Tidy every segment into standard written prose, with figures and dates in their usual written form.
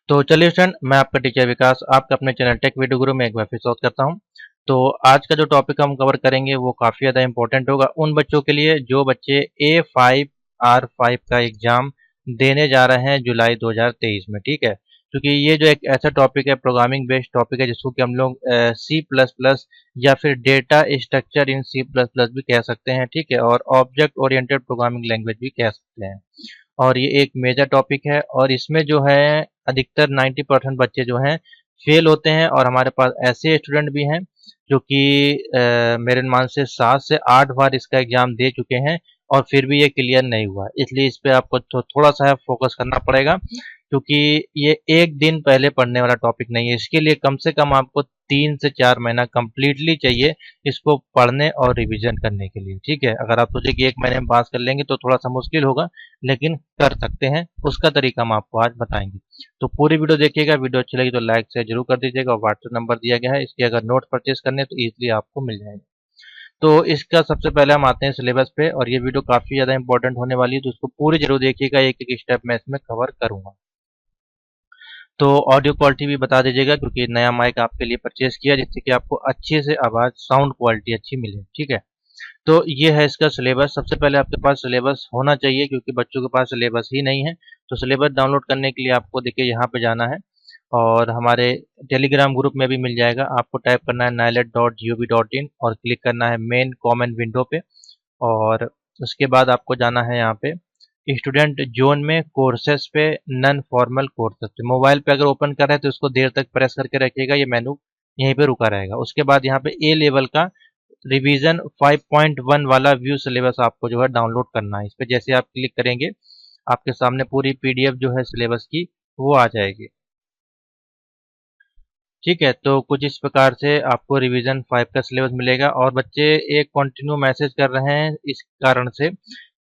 तो चलिए स्टूडेंट, मैं आपका टीचर विकास आपका अपने चैनल टेक वीडियो गुरु में एक बार फिर स्वागत करता हूं। तो आज का जो टॉपिक हम कवर करेंगे वो काफ़ी ज़्यादा इंपॉर्टेंट होगा उन बच्चों के लिए जो बच्चे A5-R5 का एग्ज़ाम देने जा रहे हैं जुलाई 2023 में। ठीक है, क्योंकि ये जो एक ऐसा टॉपिक है, प्रोग्रामिंग बेस्ड टॉपिक है, जिसको कि हम लोग C++ या फिर डेटा स्ट्रक्चर इन C++ भी कह सकते हैं। ठीक है, और ऑब्जेक्ट ओरिएंटेड प्रोग्रामिंग लैंग्वेज भी कह सकते हैं। और ये एक मेजर टॉपिक है और इसमें जो है अधिकतर 90% बच्चे जो हैं फेल होते हैं। और हमारे पास ऐसे स्टूडेंट भी हैं जो कि मेरे अनुमान से 7 से 8 बार इसका एग्ज़ाम दे चुके हैं और फिर भी ये क्लियर नहीं हुआ। इसलिए इस पे आपको थोड़ा सा फोकस करना पड़ेगा, क्योंकि ये एक दिन पहले पढ़ने वाला टॉपिक नहीं है। इसके लिए कम से कम आपको 3 से 4 महीना कंप्लीटली चाहिए इसको पढ़ने और रिवीजन करने के लिए। ठीक है, अगर आप सोचे कि एक महीने में पास कर लेंगे तो थोड़ा सा मुश्किल होगा, लेकिन कर सकते हैं। उसका तरीका हम आपको आज बताएंगे। तो पूरी वीडियो देखिएगा। वीडियो अच्छी लगी तो लाइक शेयर जरूर कर दीजिएगा। व्हाट्सएप नंबर दिया गया है, इसके अगर नोट परचेज करने तो ईजिली आपको मिल जाएंगे। तो इसका सबसे पहले हम आते हैं सिलेबस पे, और ये वीडियो काफ़ी ज़्यादा इंपॉर्टेंट होने वाली है, तो उसको पूरी जरूर देखिएगा। एक एक स्टेप मैं इसमें कवर करूँगा। तो ऑडियो क्वालिटी भी बता दीजिएगा, क्योंकि नया माइक आपके लिए परचेज किया जिससे कि आपको अच्छे से आवाज़ साउंड क्वालिटी अच्छी मिले। ठीक है, तो ये है इसका सिलेबस। सबसे पहले आपके पास सिलेबस होना चाहिए, क्योंकि बच्चों के पास सिलेबस ही नहीं है। तो सिलेबस डाउनलोड करने के लिए आपको देखिए यहाँ पे जाना है, और हमारे टेलीग्राम ग्रुप में भी मिल जाएगा। आपको टाइप करना है nielit.gov.in और क्लिक करना है मेन कॉमन विंडो पे। और उसके बाद आपको जाना है यहाँ पे स्टूडेंट जोन में कोर्सेस पे, नन फॉर्मल कोर्सेस पे। मोबाइल पे अगर ओपन कर रहे हैं तो उसको देर तक प्रेस करके रखिएगा, ये मेनू यहीं पे रुका रहेगा। उसके बाद यहाँ पे ए लेवल का रिवीजन 5.1 वाला व्यू सिलेबस आपको जो है डाउनलोड करना है। इस पे जैसे आप क्लिक करेंगे आपके सामने पूरी पीडीएफ जो है सिलेबस की वो आ जाएगी। ठीक है, तो कुछ इस प्रकार से आपको रिवीजन 5 का सिलेबस मिलेगा। और बच्चे एक कंटिन्यू मैसेज कर रहे हैं इस कारण से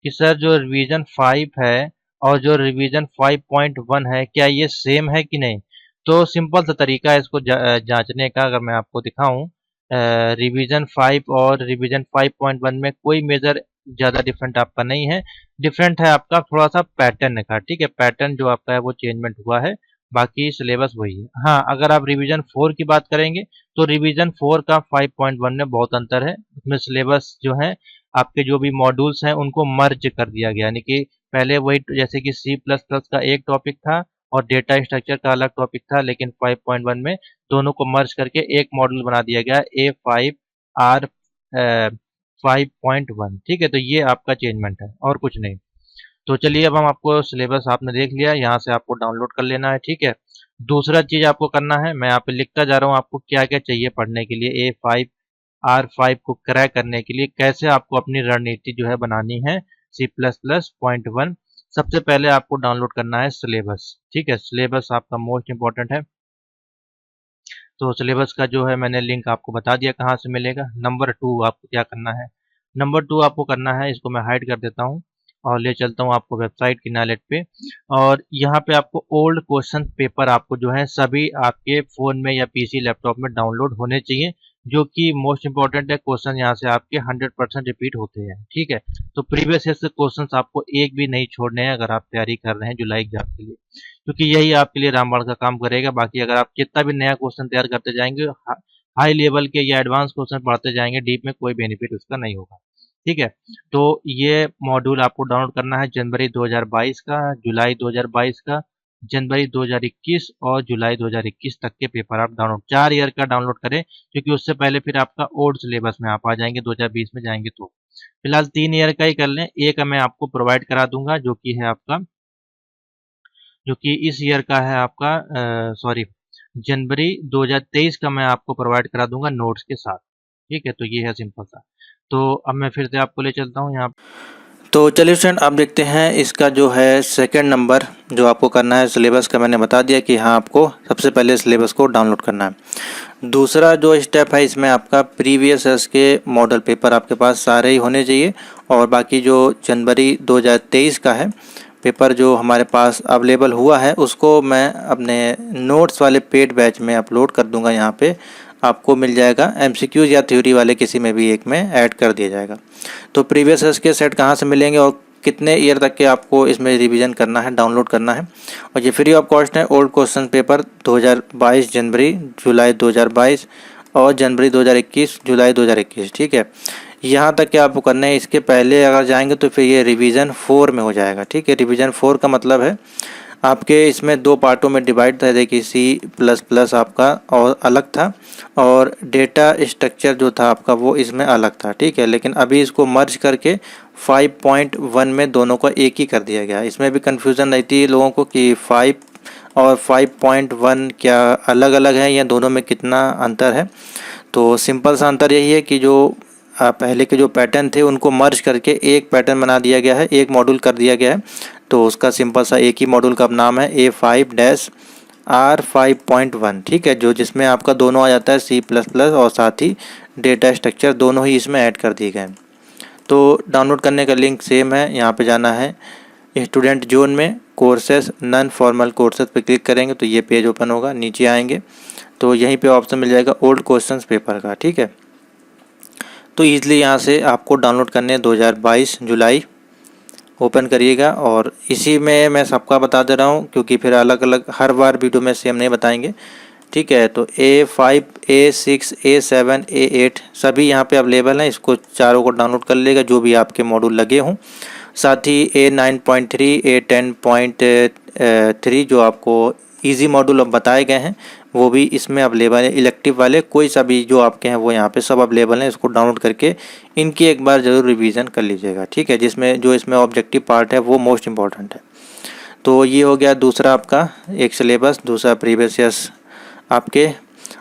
कि सर जो रिवीजन 5 है और जो रिवीजन 5.1 है, क्या ये सेम है कि नहीं। तो सिंपल सा तरीका है इसको जांचने का, अगर मैं आपको दिखाऊं। रिवीजन 5 और रिवीजन 5.1 में कोई मेजर ज़्यादा डिफरेंट आपका नहीं है। डिफरेंट है आपका थोड़ा सा पैटर्न का। ठीक है, पैटर्न जो आपका है वो चेंजमेंट हुआ है, बाकी सिलेबस वही है। हाँ, अगर आप रिवीजन 4 की बात करेंगे तो रिवीजन 4 का 5.1 में बहुत अंतर है। उसमें सिलेबस जो है आपके जो भी मॉड्यूल्स हैं उनको मर्ज कर दिया गया, यानी कि पहले वही जैसे कि C++ का एक टॉपिक था और डेटा स्ट्रक्चर का अलग टॉपिक था, लेकिन 5.1 में दोनों को मर्ज करके एक मॉड्यूल बना दिया गया A5-R 5.1। ठीक है, तो ये आपका चेंजमेंट है और कुछ नहीं। तो चलिए, अब हम आपको सिलेबस आपने देख लिया, यहाँ से आपको डाउनलोड कर लेना है। ठीक है, दूसरा चीज़ आपको करना है, मैं यहाँ पे लिखता जा रहा हूँ आपको क्या क्या चाहिए पढ़ने के लिए। A5-R5 को क्रैक करने के लिए कैसे आपको अपनी रणनीति जो है बनानी है C++.1। सबसे पहले आपको डाउनलोड करना है सिलेबस। ठीक है, सिलेबस आपका मोस्ट इंपॉर्टेंट है। तो सिलेबस का जो है मैंने लिंक आपको बता दिया कहाँ से मिलेगा। नंबर 2 आपको क्या करना है, नंबर 2 आपको करना है, इसको मैं हाइड कर देता हूँ और ले चलता हूँ आपको वेबसाइट की nielit पे। और यहाँ पे आपको ओल्ड क्वेश्चन पेपर आपको जो है सभी आपके फ़ोन में या पीसी लैपटॉप में डाउनलोड होने चाहिए, जो कि मोस्ट इंपॉर्टेंट है। क्वेश्चन यहाँ से आपके 100% रिपीट होते हैं। ठीक है, तो प्रीवियस ईयर से क्वेश्चन आपको एक भी नहीं छोड़ने हैं अगर आप तैयारी कर रहे हैं जुलाई एग्जाम के लिए, क्योंकि यही आपके लिए रामबाण का काम करेगा। बाकी अगर आप जितना भी नया क्वेश्चन तैयार करते जाएंगे, हाई लेवल के या एडवांस क्वेश्चन पढ़ते जाएंगे डीप में, कोई बेनिफिट उसका नहीं होगा। ठीक है, तो ये मॉड्यूल आपको डाउनलोड करना है जनवरी 2022 का, जुलाई 2022 का, जनवरी 2021 और जुलाई 2021 तक के पेपर आप डाउनलोड 4 ईयर का डाउनलोड करें, क्योंकि उससे पहले फिर आपका ओल्ड सिलेबस में आप आ जाएंगे 2020 में जाएंगे। तो फिलहाल 3 ईयर का ही कर लें। एक मैं आपको प्रोवाइड करा दूंगा जो कि है आपका, जो कि इस ईयर का है आपका, सॉरी, जनवरी 2023 का मैं आपको प्रोवाइड करा दूंगा नोट्स के साथ। ठीक है, तो ये है सिंपल सा। तो अब मैं फिर से आपको ले चलता हूँ यहाँ। तो चलिए फ्रेंड, आप देखते हैं इसका जो है सेकंड नंबर जो आपको करना है सिलेबस का। मैंने बता दिया कि हाँ, आपको सबसे पहले सिलेबस को डाउनलोड करना है। दूसरा जो स्टेप है इसमें आपका प्रीवियस ईयर्स के मॉडल पेपर आपके पास सारे ही होने चाहिए, और बाकी जो जनवरी 2023 का है पेपर जो हमारे पास अवेलेबल हुआ है उसको मैं अपने नोट्स वाले पेड बैच में अपलोड कर दूंगा। यहाँ पे आपको मिल जाएगा, एमसीक्यूज या थ्योरी वाले किसी में भी एक में ऐड कर दिया जाएगा। तो प्रीवियस ईयर्स के सेट कहाँ से मिलेंगे और कितने ईयर तक के आपको इसमें रिवीजन करना है, डाउनलोड करना है। और ये फ्री ऑफ कॉस्ट है। ओल्ड क्वेश्चन पेपर 2022 जनवरी, जुलाई 2022 और जनवरी 2021, जुलाई 2021, ठीक है। यहाँ तक के आपको करना है। इसके पहले अगर जाएंगे तो फिर ये रिवीजन 4 में हो जाएगा, ठीक है। रिवीजन 4 का मतलब है आपके इसमें 2 पार्टों में डिवाइड था। देखिए C++ आपका और अलग था और डेटा स्ट्रक्चर जो था आपका वो इसमें अलग था, ठीक है। लेकिन अभी इसको मर्ज करके 5.1 में दोनों को एक ही कर दिया गया। इसमें भी कन्फ्यूज़न रहती है लोगों को कि 5 और 5.1 क्या अलग अलग है या दोनों में कितना अंतर है। तो सिंपल सा अंतर यही है कि जो पहले के जो पैटर्न थे उनको मर्ज करके एक पैटर्न बना दिया गया है, एक मॉड्यूल कर दिया गया है। तो उसका सिंपल सा एक ही मॉड्यूल का नाम है A5-R5.1, ठीक है। जो जिसमें आपका दोनों आ जाता है C++ और साथ ही डेटा स्ट्रक्चर दोनों ही इसमें ऐड कर दिए गए हैं। तो डाउनलोड करने का लिंक सेम है। यहाँ पे जाना है स्टूडेंट जोन में, कोर्सेस नॉन फॉर्मल कोर्सेस पे क्लिक करेंगे तो ये पेज ओपन होगा। नीचे आएंगे तो यहीं पे ऑप्शन मिल जाएगा ओल्ड क्वेश्चंस पेपर का, ठीक है। तो ईज़िली यहाँ से आपको डाउनलोड करने 2022 जुलाई ओपन करिएगा। और इसी में मैं सबका बता दे रहा हूँ क्योंकि फिर अलग अलग हर बार वीडियो में सेम नहीं बताएंगे, ठीक है। तो A5, A6, A7, A8 सभी यहाँ पे अवेलेबल हैं। इसको चारों को डाउनलोड कर लेगा जो भी आपके मॉड्यूल लगे हों। साथ ही A9.3, A10.3 जो आपको इजी मॉड्यूल अब बताए गए हैं वो भी इसमें अवेलेबल है। इलेक्टिव वाले कोई सा भी जो आपके हैं वो यहाँ पे सब अवेलेबल हैं। इसको डाउनलोड करके इनकी एक बार ज़रूर रिवीजन कर लीजिएगा, ठीक है। जिसमें जो इसमें ऑब्जेक्टिव पार्ट है वो मोस्ट इम्पॉर्टेंट है। तो ये हो गया दूसरा आपका एक सिलेबस, दूसरा प्रीवियस ईयर्स आपके।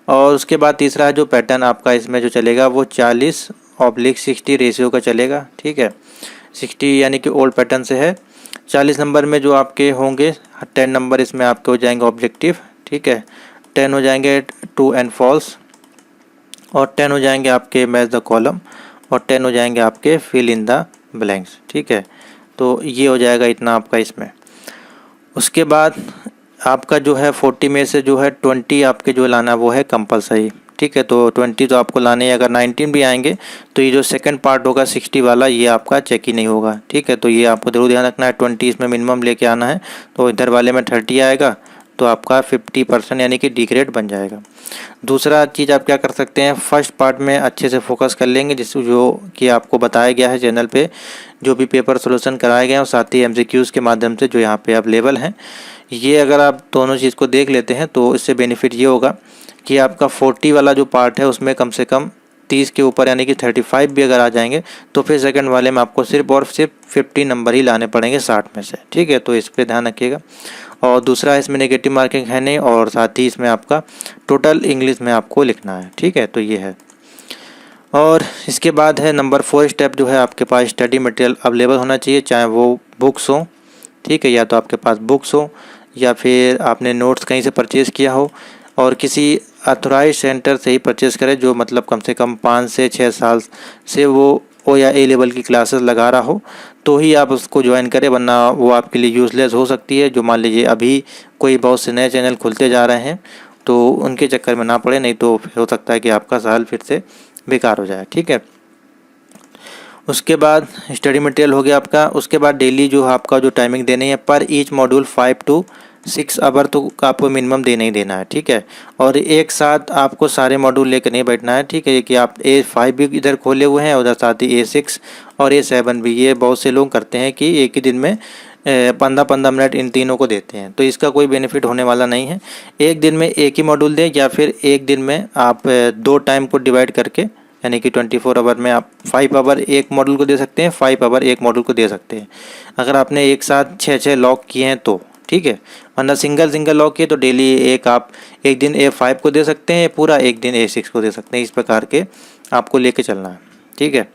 और उसके बाद तीसरा जो पैटर्न आपका इसमें जो चलेगा वो 40/60 रेशियो का चलेगा, ठीक है। 60 यानी कि ओल्ड पैटर्न से है। 40 नंबर में जो आपके होंगे 10 नंबर इसमें आपके हो जाएंगे ऑब्जेक्टिव, ठीक है। 10 हो जाएंगे ट्रू एंड फॉल्स और 10 हो जाएंगे आपके मैच द कॉलम और 10 हो जाएंगे आपके फिल इन द ब्लैंक्स, ठीक है। तो ये हो जाएगा इतना आपका इसमें। उसके बाद आपका जो है 40 में से जो है 20 आपके जो लाना वो है कंपलसरी, ठीक है। तो 20 तो आपको लाने हैं। अगर 19 भी आएंगे तो ये जो सेकंड पार्ट होगा 60 वाला ये आपका चेक ही नहीं होगा, ठीक है। तो ये आपको जरूर ध्यान रखना है। 20 इसमें मिनिमम लेके आना है। तो इधर वाले में 30 आएगा तो आपका 50% यानी कि डी ग्रेड बन जाएगा। दूसरा चीज़ आप क्या कर सकते हैं, फर्स्ट पार्ट में अच्छे से फोकस कर लेंगे जिस जो कि आपको बताया गया है चैनल पे, जो भी पेपर सोल्यूशन कराए गए हैं और साथ ही MCQs के माध्यम से जो यहाँ पे अवेलेबल हैं। ये अगर आप दोनों चीज़ को देख लेते हैं तो इससे बेनिफिट ये होगा कि आपका 40 वाला जो पार्ट है उसमें कम से कम 30 के ऊपर यानी कि 35 भी अगर आ जाएंगे तो फिर सेकंड वाले में आपको सिर्फ और सिर्फ 50 नंबर ही लाने पड़ेंगे 60 में से, ठीक है। तो इस पर ध्यान रखिएगा। और दूसरा इसमें नेगेटिव मार्किंग है नहीं और साथ ही इसमें आपका टोटल इंग्लिश में आपको लिखना है, ठीक है। तो ये है। और इसके बाद है नंबर 4 स्टेप जो है आपके पास स्टडी मटेरियल अवेलेबल होना चाहिए, चाहे वो बुक्स हो, ठीक है, या तो आपके पास बुक्स हो या फिर आपने नोट्स कहीं से परचेज़ किया हो और किसी अथोराइज सेंटर से ही परचेज़ करें जो मतलब कम से कम 5 से 6 साल से वो ओ या A लेवल की क्लासेस लगा रहा हो तो ही आप उसको ज्वाइन करें, वरना वो आपके लिए यूज़लेस हो सकती है। जो मान लीजिए अभी कोई बहुत से नए चैनल खुलते जा रहे हैं तो उनके चक्कर में ना पड़े, नहीं तो हो सकता है कि आपका साल फिर से बेकार हो जाए, ठीक है। उसके बाद स्टडी मटेरियल हो गया आपका। उसके बाद डेली जो आपका जो टाइमिंग देनी है पर ईच मॉड्यूल 5 to 6 आवर तो आपको मिनिमम देना ही देना है, ठीक है। और एक साथ आपको सारे मॉड्यूल लेकर नहीं बैठना है, ठीक है। कि आप A5 भी इधर खोले हुए हैं, उधर साथ ही A6 और A7 भी। ये बहुत से लोग करते हैं कि एक ही दिन में 15-15 मिनट इन तीनों को देते हैं, तो इसका कोई बेनिफिट होने वाला नहीं है। एक दिन में एक ही मॉड्यूल दें या फिर एक दिन में आप 2 टाइम को डिवाइड करके यानी कि 24 आवर में आप 5 आवर एक मॉड्यूल को दे सकते हैं, 5 आवर एक मॉड्यूल को दे सकते हैं। अगर आपने एक साथ 6 लॉक किए हैं तो, ठीक है। वरना सिंगल लॉक किए तो डेली आप एक दिन A5 को दे सकते हैं पूरा, एक दिन A6 को दे सकते हैं। इस प्रकार के आपको लेके चलना है, ठीक है।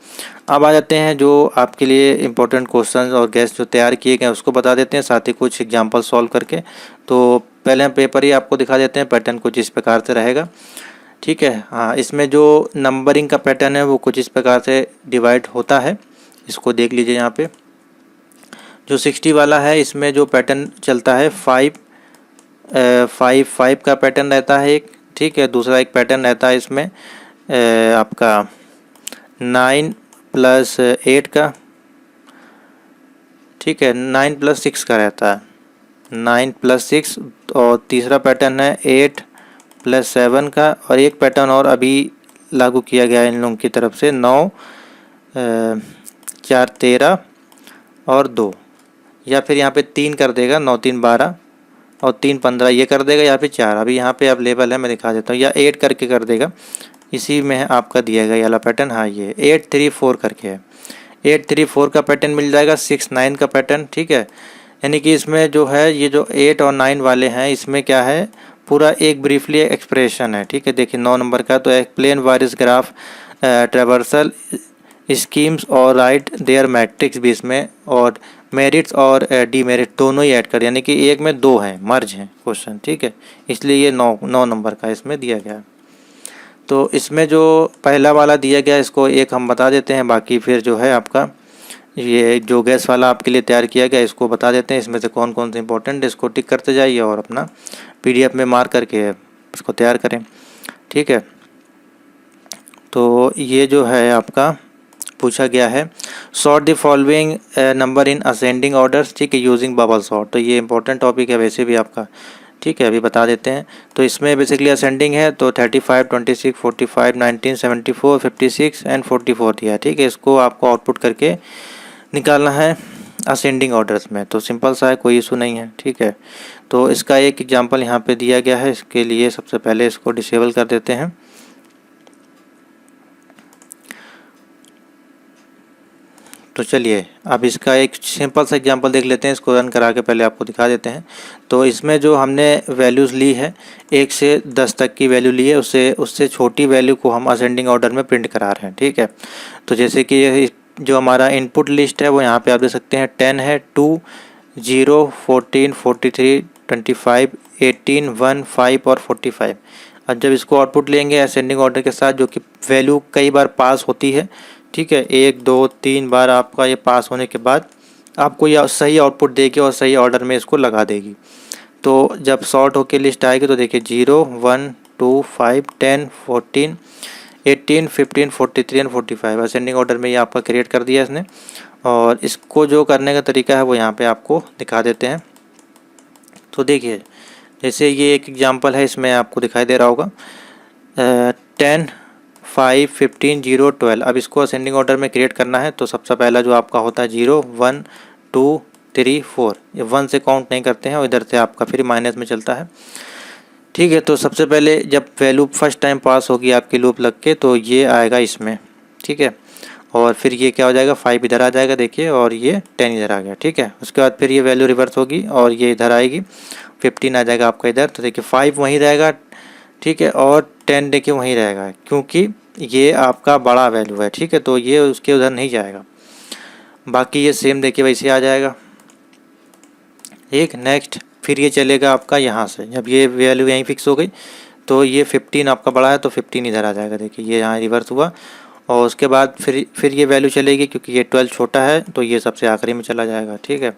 अब आ जाते हैं जो आपके लिए इम्पोर्टेंट क्वेश्चंस और गेस्ट जो तैयार किए गए उसको बता देते हैं, साथ ही कुछ एग्जांपल सॉल्व करके। तो पहले हम पेपर ही आपको दिखा देते हैं, पैटर्न कुछ इस प्रकार से रहेगा, ठीक है। हाँ, इसमें जो नंबरिंग का पैटर्न है वो कुछ इस प्रकार से डिवाइड होता है, इसको देख लीजिए। यहाँ पे जो 60 वाला है इसमें जो पैटर्न चलता है 5 का पैटर्न रहता है एक, ठीक है। दूसरा एक पैटर्न रहता है इसमें आपका 9 + 8 का, ठीक है, 9+6 का रहता है, 9+6। और तीसरा पैटर्न है 8+7 का, और एक पैटर्न और अभी लागू किया गया है इन लोगों की तरफ से, 9 4 13 और 2, या फिर यहाँ पे 3 कर देगा, 9 3 12 और 3 15 ये कर देगा, या फिर 4 अभी यहाँ पे अवेलेबल है, मैं दिखा देता हूँ, या 8 करके कर देगा। इसी में आपका दिया गया ये वाला पैटर्न, हाँ ये 8-3-4 करके है, 8-3-4 का पैटर्न मिल जाएगा, 6-9 का पैटर्न। ठीक है, यानी कि इसमें जो है ये जो 8 और 9 वाले हैं, इसमें क्या है, पूरा एक ब्रीफली एक्सप्रेशन है। ठीक है, देखिए 9 नंबर का तो explain virus graph traversal schemes और राइट देयर मैट्रिक्स भी इसमें, और मेरिट्स और डीमेरिट दोनों ही ऐड कर, यानी कि एक में दो हैं, मर्ज हैं क्वेश्चन। ठीक है, इसलिए ये 9 नंबर का इसमें दिया गया है। तो इसमें जो पहला वाला दिया गया इसको एक हम बता देते हैं, बाकी फिर जो है आपका ये जो गैस वाला आपके लिए तैयार किया गया इसको बता देते हैं, इसमें से कौन कौन से इंपॉर्टेंट, इसको टिक करते जाइए और अपना PDF में मार्क करके इसको तैयार करें। ठीक है, तो ये जो है आपका पूछा गया है, sort the following number in ascending orders. ठीक है, यूजिंग बबल सॉर्ट, तो ये इंपॉर्टेंट टॉपिक है वैसे भी आपका। ठीक है, अभी बता देते हैं। तो इसमें बेसिकली असेंडिंग है, तो 35 26 45 19 74 56 एंड 44 दिया है। ठीक है, इसको आपको आउटपुट करके निकालना है असेंडिंग ऑर्डर्स में, तो सिंपल सा है, कोई इशू नहीं है। ठीक है, तो इसका एक एग्जांपल यहाँ पे दिया गया है, इसके लिए सबसे पहले इसको डिसेबल कर देते हैं। तो चलिए अब इसका एक सिंपल सा एग्जांपल देख लेते हैं, इसको रन करा के पहले आपको दिखा देते हैं। तो इसमें जो हमने वैल्यूज़ ली है 1 से 10 तक की वैल्यू ली है, उससे छोटी वैल्यू को हम असेंडिंग ऑर्डर में प्रिंट करा रहे हैं। ठीक है, तो जैसे कि जो हमारा इनपुट लिस्ट है वो यहाँ पे आप देख सकते हैं, 10 है, 2 0 14 43 25 18 1 5 और 45। अब जब इसको आउटपुट लेंगे असेंडिंग ऑर्डर के साथ, जो कि वैल्यू कई बार पास होती है। ठीक है, 1 2 3 बार आपका ये पास होने के बाद आपको ये सही आउटपुट देगी और सही ऑर्डर में इसको लगा देगी। तो जब सॉर्ट होके लिस्ट आएगी तो देखिए 0 1 2 5 10 14 18 15 43 एंड 45 असेंडिंग ऑर्डर में ये आपका क्रिएट कर दिया इसने। और इसको जो करने का तरीका है वो यहाँ पे आपको दिखा देते हैं। तो देखिए जैसे ये एक एग्जांपल है, इसमें आपको दिखाई दे रहा होगा 10 5 15 0 12। अब इसको असेंडिंग ऑर्डर में क्रिएट करना है, तो सबसे पहला जो आपका होता है 0 1 2 3 4, ये 1 से काउंट नहीं करते हैं और इधर से आपका फिर माइनस में चलता है। ठीक है, तो सबसे पहले जब वैल्यू फर्स्ट टाइम पास होगी आपकी लूप लग के, तो ये आएगा इसमें। ठीक है, और फिर ये क्या हो जाएगा, 5 इधर आ जाएगा देखिए, और ये 10 इधर आ गया। ठीक है, उसके बाद फिर ये वैल्यू रिवर्स होगी और ये इधर आएगी, 15 आ जाएगा आपका इधर। तो देखिए 5 वहीं रहेगा। ठीक है, और 10 देखिए वहीं रहेगा, क्योंकि ये आपका बड़ा वैल्यू है। ठीक है, तो ये उसके उधर नहीं जाएगा। बाकी ये सेम देखिए वैसे आ जाएगा। एक नेक्स्ट फिर ये चलेगा आपका यहाँ से, जब ये वैल्यू यहीं फिक्स हो गई तो ये 15 आपका बड़ा है, तो 15 इधर आ जाएगा। देखिए ये यहाँ रिवर्स हुआ, और उसके बाद फिर ये वैल्यू चलेगी, क्योंकि ये 12 छोटा है तो ये सबसे आखिरी में चला जाएगा। ठीक है,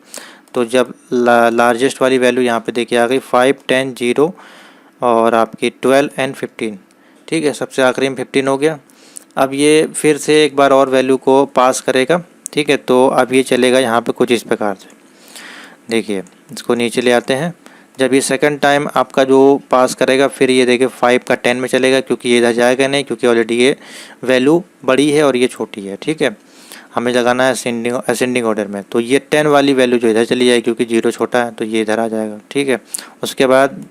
तो जब लार्जेस्ट वाली वैल्यू यहाँ पे देखिए आ गई 5 10 0 और आपकी 12 एंड 15। ठीक है, सबसे आखिरी में 15 हो गया। अब ये फिर से एक बार और वैल्यू को पास करेगा। ठीक है, तो अब ये चलेगा यहाँ पे कुछ इस प्रकार से। देखिए इसको नीचे ले आते हैं, जब ये सेकंड टाइम आपका जो पास करेगा, फिर ये देखिए 5 का 10 में चलेगा, क्योंकि ये इधर जाएगा नहीं, क्योंकि ऑलरेडी ये वैल्यू बड़ी है और ये छोटी है। ठीक है, हमें लगाना है असेंडिंग ऑर्डर में, तो ये 10 वाली वैल्यू जो इधर चली जाएगी, क्योंकि 0 छोटा है तो ये इधर आ जाएगा। ठीक है, उसके बाद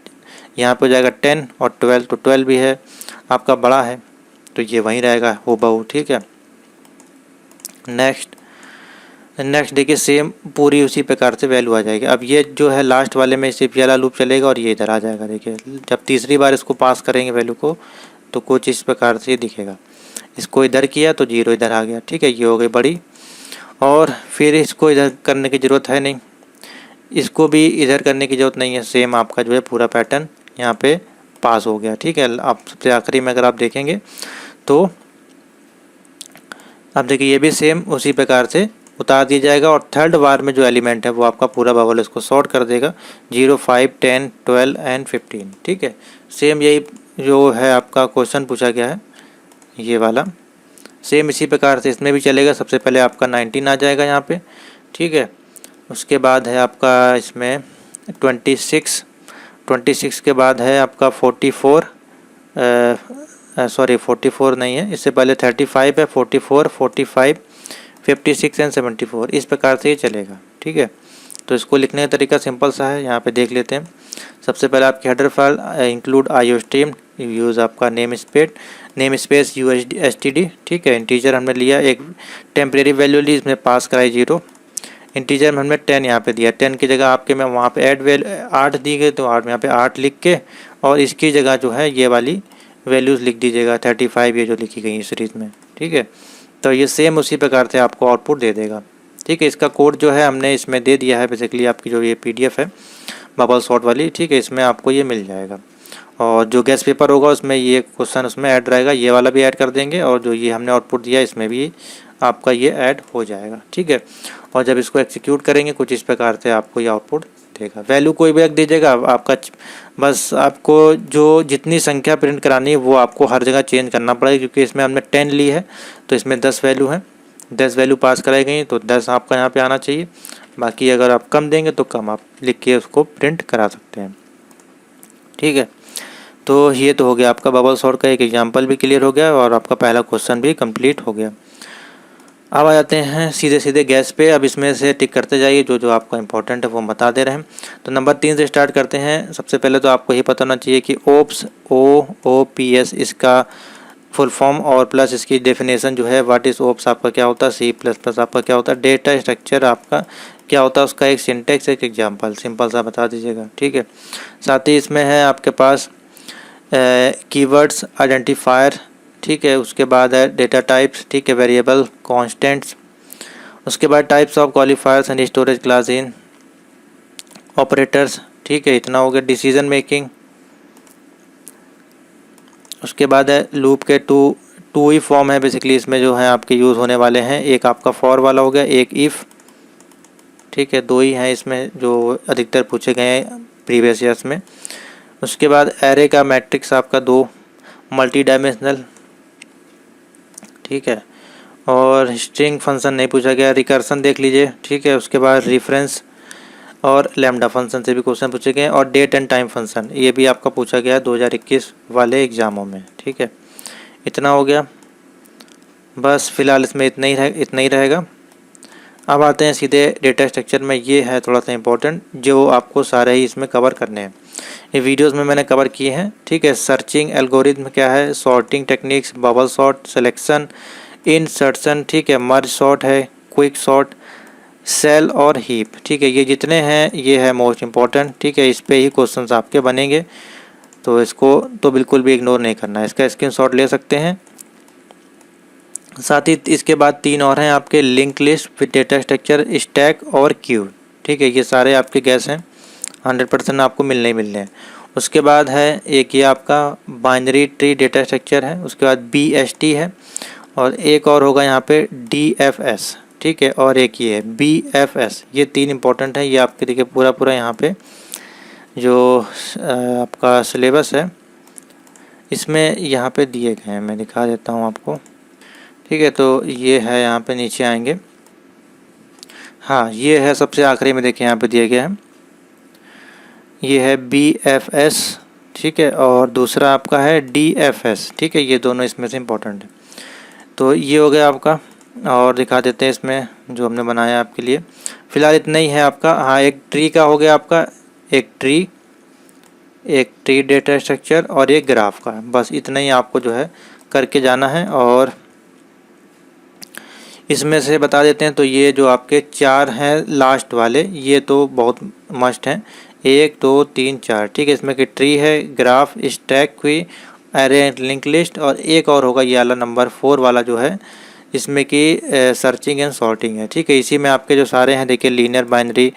यहाँ पे हो जाएगा 10 और 12, तो 12 भी है आपका बड़ा है, तो ये वहीं रहेगा हूबहू। ठीक है, नेक्स्ट देखिए सेम पूरी उसी प्रकार से वैल्यू आ जाएगी। अब ये जो है लास्ट वाले में सिर्फ वाला लूप चलेगा और ये इधर आ जाएगा। देखिए जब तीसरी बार इसको पास करेंगे वैल्यू को, तो कुछ इस प्रकार से दिखेगा। इसको इधर किया तो 0 इधर आ गया। ठीक है, ये हो गई बड़ी, और फिर इसको इधर करने की ज़रूरत है नहीं, इसको भी इधर करने की ज़रूरत नहीं है। सेम आपका जो है पूरा पैटर्न यहाँ पे पास हो गया। ठीक है, आप सबसे आखिरी में अगर आप देखेंगे तो अब देखिए ये भी सेम उसी प्रकार से उतार दिया जाएगा, और थर्ड बार में जो एलिमेंट है वो आपका पूरा बबल इसको सॉर्ट कर देगा, 0 5 10 12 एंड 15। ठीक है, सेम यही जो है आपका क्वेश्चन पूछा गया है ये वाला, सेम इसी प्रकार से इसमें भी चलेगा। सबसे पहले आपका 19 आ जाएगा यहाँ पे। ठीक है, उसके बाद है आपका इसमें 26 के बाद है आपका 44, सॉरी 44 नहीं है, इससे पहले 35 है, 44, 45, 56 एंड 74, इस प्रकार से ये चलेगा। ठीक है, तो इसको लिखने का तरीका सिंपल सा है, यहाँ पे देख लेते हैं। सबसे पहले आपकी header file include IO stream, use आपका नेम स्पेस USD ठीक है। इंटीजर हमने लिया, एक टेम्परेरी वैल्यू ली, इसमें पास कराई 0। इंटीजर में हमने 10 यहाँ पे दिया, 10 की जगह आपके में वहाँ पे ऐड वैल्यू 8 दी गई, तो 8 यहाँ पे 8 लिख के और इसकी जगह जो है ये वाली वैल्यूज़ लिख दीजिएगा 35 ये जो लिखी गई सीरीज़ में। ठीक है, तो ये सेम उसी प्रकार से आपको आउटपुट दे देगा। ठीक है, इसका कोड जो है हमने इसमें दे दिया है, बेसिकली आपकी जो ये PDF है बबल सॉर्ट वाली। ठीक है, इसमें आपको ये मिल जाएगा, और जो गैस पेपर होगा उसमें ये क्वेश्चन उसमें ऐड रहेगा, ये वाला भी ऐड कर देंगे, और जो ये हमने आउटपुट दिया इसमें भी आपका ये ऐड हो जाएगा। ठीक है, और जब इसको एग्जीक्यूट करेंगे कुछ इस प्रकार से आपको ये आउटपुट देगा। वैल्यू कोई भी रख दीजिएगा आपका, बस आपको जो जितनी संख्या प्रिंट करानी है वो आपको हर जगह चेंज करना पड़ेगा, क्योंकि इसमें हमने 10 ली है तो इसमें 10 वैल्यू है, 10 वैल्यू पास कराई गई तो 10 आपका यहाँ पे आना चाहिए। बाकी अगर आप कम देंगे तो कम आप लिख के उसको प्रिंट करा सकते हैं। ठीक है, तो ये तो हो गया आपका बबल सॉर्ट का एक एग्जांपल भी क्लियर हो गया और आपका पहला क्वेश्चन भी कंप्लीट हो गया। अब आ जाते हैं सीधे गैस पे। अब इसमें से टिक करते जाइए, जो जो आपको इंपॉर्टेंट है वो बता दे रहे हैं। तो नंबर 3 से स्टार्ट करते हैं। सबसे पहले तो आपको ये पता होना चाहिए कि ओप्स OOPS इसका फुल फॉर्म और प्लस इसकी डेफिनेशन जो है, व्हाट इज़ ओप्स आपका क्या होता है, C++ आपका क्या होता है, डेटा स्ट्रक्चर आपका क्या होता है, उसका एक सिंटेक्स एक एग्जाम्पल सिंपल सा बता दीजिएगा। ठीक है, साथ ही इसमें है आपके पास कीवर्ड्स आइडेंटिफायर। ठीक है, उसके बाद है डेटा टाइप्स। ठीक है, वेरिएबल कॉन्स्टेंट्स। उसके बाद types of क्वालिफायर्स and storage class in operators. ठीक है, इतना हो गया। Decision making. उसके बाद है लूप के टू ही फॉर्म है बेसिकली इसमें जो है आपके यूज़ होने वाले हैं, एक आपका फॉर वाला हो गया, एक इफ़। ठीक है, 2 ही हैं इसमें जो अधिकतर पूछे गए हैं प्रीवियस ईयर्स में। उसके बाद एरे का मैट्रिक्स आपका 2 मल्टी डायमेंशनल। ठीक है, और स्ट्रिंग फंक्शन नहीं पूछा गया। रिकर्सन देख लीजिए। ठीक है, उसके बाद रेफरेंस और लैम्डा फंक्शन से भी क्वेश्चन पूछे गए, और डेट एंड टाइम फंक्शन ये भी आपका पूछा गया है 2021 वाले एग्ज़ामों में। ठीक है, इतना हो गया बस, फ़िलहाल इसमें इतना ही रहेगा। अब आते हैं सीधे डेटा स्ट्रक्चर में। ये है थोड़ा सा इम्पोर्टेंट, जो आपको सारे ही इसमें कवर करने हैं। ये वीडियोस में मैंने कवर किए हैं। ठीक है, सर्चिंग एल्गोरिथम क्या है, sorting techniques, bubble sort, selection, insertion. ठीक है, मर्ज सॉर्ट है, क्विक सॉर्ट, सेल और हीप। ठीक है, ये जितने हैं ये है मोस्ट इम्पॉर्टेंट। ठीक है, इस पे ही क्वेश्चंस आपके बनेंगे, तो इसको तो बिल्कुल भी इग्नोर नहीं करना है, इसका स्क्रीनशॉट ले सकते हैं। साथ ही इसके बाद 3 और हैं आपके, लिंक लिस्ट, फिर डेटा स्ट्रक्चर, स्टैक और क्यू। ठीक है, ये सारे आपके गैस हैं, 100% आपको मिलने ही मिलने हैं। उसके बाद है एक ये आपका बाइनरी ट्री डेटा स्ट्रक्चर है, उसके बाद BST है, और एक और होगा यहाँ पे DFS। ठीक है, और एक ये है BFS। ये 3 इंपॉर्टेंट है। ये आपके देखिए पूरा यहाँ पे जो आपका सिलेबस है इसमें यहाँ पे दिए गए हैं, मैं दिखा देता हूँ आपको। ठीक है, तो ये है यहाँ पे नीचे आएंगे। हाँ, ये है सबसे आखिरी में, देखिए यहाँ पे दिया गया है, ये है BFS। ठीक है, और दूसरा आपका है DFS। ठीक है, ये दोनों इसमें से इम्पोर्टेंट है। तो ये हो गया आपका, और दिखा देते हैं इसमें जो हमने बनाया आपके लिए। फ़िलहाल इतना ही है आपका। हाँ, एक ट्री का हो गया आपका, एक ट्री डेटा स्ट्रक्चर और एक ग्राफ का, बस इतना ही आपको जो है करके जाना है। और इसमें से बता देते हैं, तो ये जो आपके 4 हैं लास्ट वाले, ये तो बहुत मस्ट हैं, 1 2 3 4। ठीक है, इसमें कि ट्री है, ग्राफ, स्टैक, क्वी, एरे एंड लिंक लिस्ट, और एक और होगा ये वाला नंबर 4 वाला जो है, इसमें कि सर्चिंग एंड सॉर्टिंग है। ठीक है, इसी में आपके जो सारे हैं देखिए, लीनियर, बाइनरी,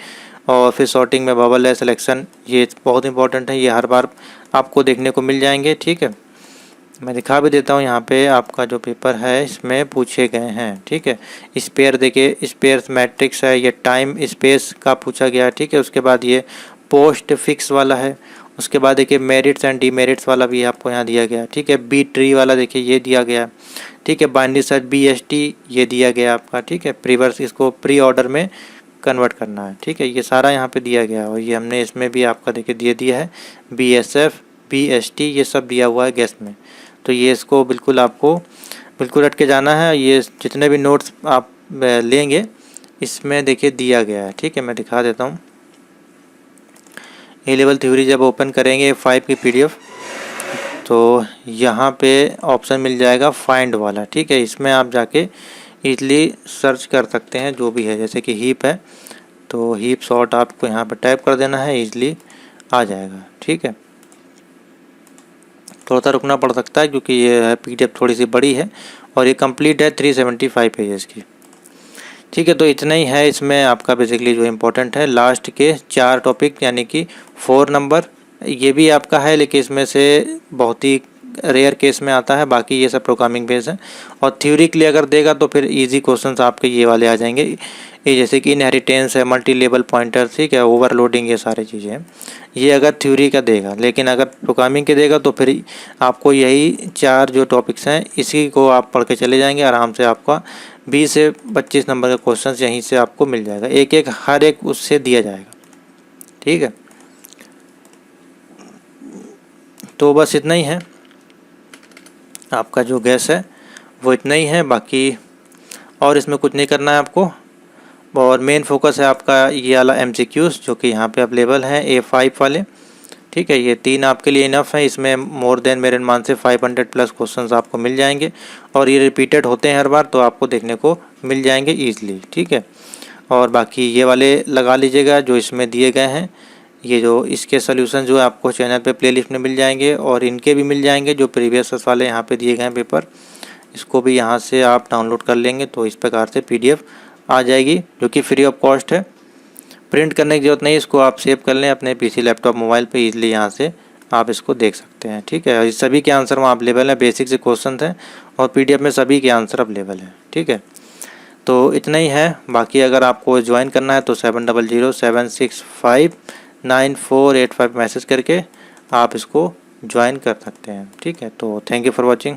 और फिर सॉर्टिंग में बबल है, सिलेक्शन, ये बहुत इंपॉर्टेंट है, ये हर बार आपको देखने को मिल जाएंगे। ठीक है, मैं दिखा भी देता हूँ यहाँ पे, आपका जो पेपर है इसमें पूछे गए हैं। ठीक है, स्पेयर देखिए, स्पेयर मैट्रिक्स है, ये टाइम स्पेस का पूछा गया है। ठीक है, उसके बाद ये पोस्ट फिक्स वाला है। उसके बाद देखिए मेरिट्स एंड डीमेरिट्स वाला भी आपको यहाँ दिया गया। ठीक है, बी ट्री वाला देखिए ये दिया गया। ठीक है, बाइनरी सर्च BST ये दिया गया आपका। ठीक है, प्रीवर्स इसको प्री ऑर्डर में कन्वर्ट करना है। ठीक है, ये सारा यहाँ पे दिया गया है और ये हमने इसमें भी आपका देखिए दे दिया है BSF BST ये सब दिया हुआ है गैस में। तो ये इसको बिल्कुल आपको बिल्कुल रट के जाना है। ये जितने भी नोट्स आप लेंगे इसमें देखिए दिया गया है। ठीक है, मैं दिखा देता हूँ। ए लेवल थ्योरी जब ओपन करेंगे 5 की PDF तो यहाँ पे ऑप्शन मिल जाएगा फाइंड वाला। ठीक है, इसमें आप जाके इजली सर्च कर सकते हैं जो भी है, जैसे कि हीप है तो हीप सॉर्ट आपको यहाँ पे टाइप कर देना है, इजली आ जाएगा। ठीक है, थोड़ा सा रुकना पड़ सकता है क्योंकि ये है PDF थोड़ी सी बड़ी है और ये कंप्लीट है 375 पेजेस की। ठीक है, तो इतना ही है इसमें आपका बेसिकली जो इम्पोर्टेंट है। लास्ट के 4 टॉपिक यानी कि 4 नंबर ये भी आपका है, लेकिन इसमें से बहुत ही रेयर केस में आता है, बाकी ये सब प्रोग्रामिंग बेस है। और थ्योरी के लिए अगर देगा तो फिर इजी क्वेश्चंस आपके ये वाले आ जाएंगे, ये जैसे कि इनहेरिटेंस है, मल्टी लेवल पॉइंटर, ठीक है, ओवरलोडिंग, ये सारी चीज़ें हैं। ये अगर थ्योरी का देगा, लेकिन अगर प्रोग्रामिंग के देगा तो फिर आपको यही 4 जो टॉपिक्स हैं इसी को आप पढ़ के चले जाएंगे आराम से। आपका 20 से 25 नंबर का क्वेश्चन यहीं से आपको मिल जाएगा, एक एक हर एक उससे दिया जाएगा। ठीक है, तो बस इतना ही है, आपका जो गैस है वो इतना ही है, बाकी और इसमें कुछ नहीं करना है आपको। और मेन फोकस है आपका ये वाला MCQs जो कि यहाँ पे अवेलेबल है A5 वाले। ठीक है, ये 3 आपके लिए इनफ है, इसमें मोर देन मेरे अनुमान से 500 प्लस क्वेश्चंस आपको मिल जाएंगे और ये रिपीटेड होते हैं हर बार, तो आपको देखने को मिल जाएंगे ईजिली। ठीक है, और बाकी ये वाले लगा लीजिएगा जो इसमें दिए गए हैं, ये जो इसके सोल्यूशन जो है आपको चैनल पे प्लेलिस्ट में मिल जाएंगे और इनके भी मिल जाएंगे जो प्रीवियस वाले यहाँ पे दिए गए हैं पेपर, इसको भी यहाँ से आप डाउनलोड कर लेंगे तो इस प्रकार से PDF आ जाएगी जो कि फ्री ऑफ कॉस्ट है। प्रिंट करने की जरूरत नहीं, इसको आप सेव कर लें अपने PC लैपटॉप मोबाइल पे, इजीली यहाँ से आप इसको देख सकते हैं। ठीक है, इस सभी के आंसर वहाँ अवेलेबल है, बेसिक से क्वेश्चन हैं और PDF में सभी के आंसर अवेलेबल है। ठीक है, तो इतना ही है, बाकी अगर आपको ज्वाइन करना है तो 7007659485 मैसेज करके आप इसको ज्वाइन कर सकते हैं। ठीक है, तो थैंक यू फॉर वॉचिंग।